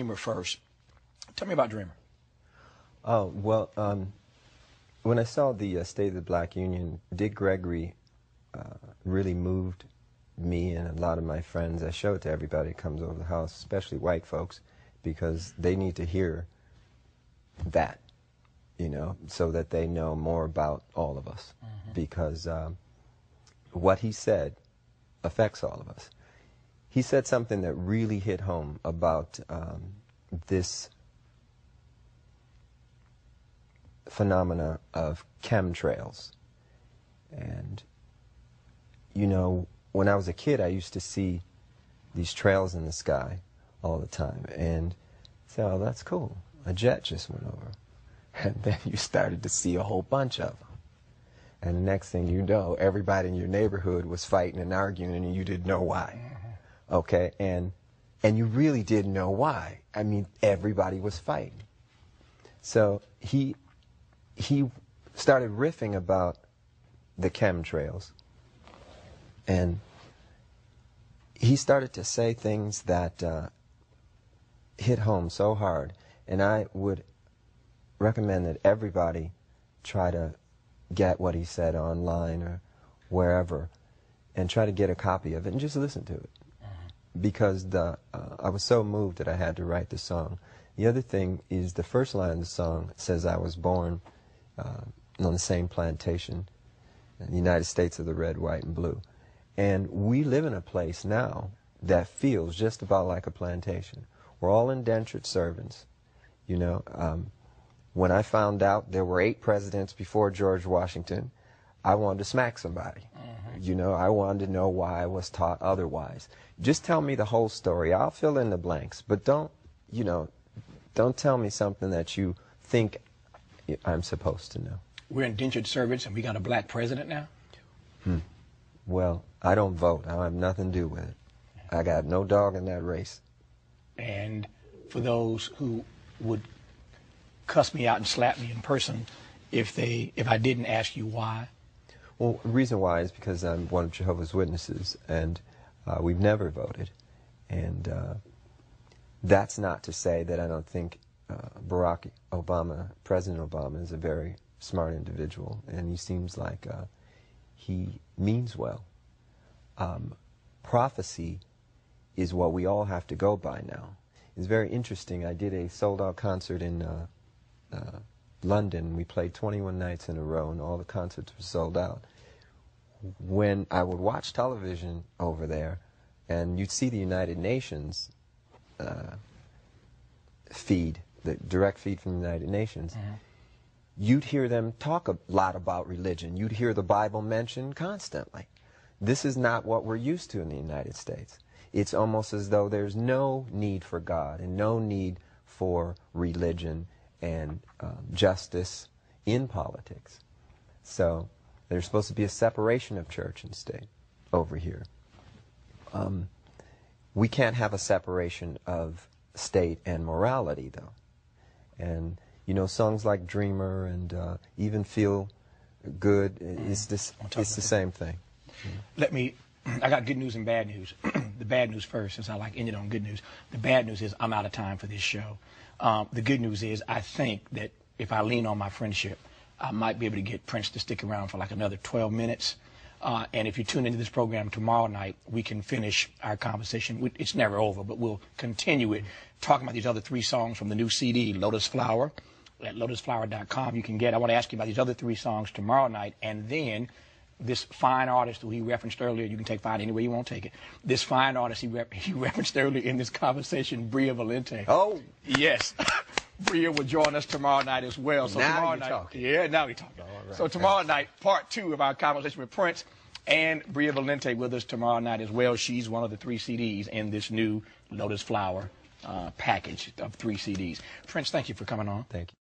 Dreamer first. Tell me about Dreamer. Oh, well, when I saw the State of the Black Union, Dick Gregory really moved me and a lot of my friends. I show it to everybody that comes over the house, especially white folks, because they need to hear that, you know, so that they know more about all of us. Because what he said affects all of us. He said something that really hit home about this phenomena of chemtrails. And, you know, when I was a kid, I used to see these trails in the sky all the time. And say, oh, that's cool. A jet just went over. And then you started to see a whole bunch of them. And the next thing you know, everybody in your neighborhood was fighting and arguing, and you didn't know why. Okay? And you really didn't know why. I mean, everybody was fighting. So he started riffing about the chemtrails. And he started to say things that hit home so hard. And I would recommend that everybody try to get what he said online or wherever and try to get a copy of it and just listen to it. Because I was so moved that I had to write the song. The other thing is the first line of the song says I was born on the same plantation in the United States of the red, white, and blue. And we live in a place now that feels just about like a plantation. We're all indentured servants, you know. When I found out there were 8 presidents before George Washington, I wanted to smack somebody. You know, I wanted to know why I was taught otherwise. Just tell me the whole story. I'll fill in the blanks, but don't, you know, don't tell me something that you think I'm supposed to know. We're indentured servants and we got a black president now? Well, I don't vote. I have nothing to do with it. I got no dog in that race. And for those who would cuss me out and slap me in person if I didn't ask you why? Well, the reason why is because I'm one of Jehovah's Witnesses, and we've never voted. And that's not to say that I don't think Barack Obama, President Obama, is a very smart individual, and he seems like he means well. Prophecy is what we all have to go by now. It's very interesting. I did a sold-out concert in London. We played 21 nights in a row, and all the concerts were sold out. When I would watch television over there, and you'd see the United Nations feed, the direct feed from the United Nations, you'd hear them talk a lot about religion. You'd hear the Bible mentioned constantly. This is not what we're used to in the United States. It's almost as though there's no need for God and no need for religion and justice in politics. So there's supposed to be a separation of church and state over here. We can't have a separation of state and morality, though. And, you know, songs like Dreamer and even Feel Good, it's the same thing. I got good news and bad news. The bad news first, since I like ending on good news. The bad news is I'm out of time for this show. The good news is I think that if I lean on my friendship, I might be able to get Prince to stick around for like another 12 minutes. And if you tune into this program tomorrow night, we can finish our conversation. It's never over, but we'll continue it, talking about these other 3 songs from the new CD, Lotus Flower, at lotusflower.com. You can get. I want to ask you about these other 3 songs tomorrow night, and then this fine artist who he referenced earlier, you can take fine any way you want to take it. This fine artist he referenced earlier in this conversation, Bria Valente. Oh, yes. Bria will join us tomorrow night as well. So now tomorrow you're night, talking. Yeah, now we're talking. Right. So tomorrow night, part 2 of our conversation with Prince, and Bria Valente with us tomorrow night as well. She's one of the 3 CDs in this new Lotus Flower package of 3 CDs. Prince, thank you for coming on. Thank you.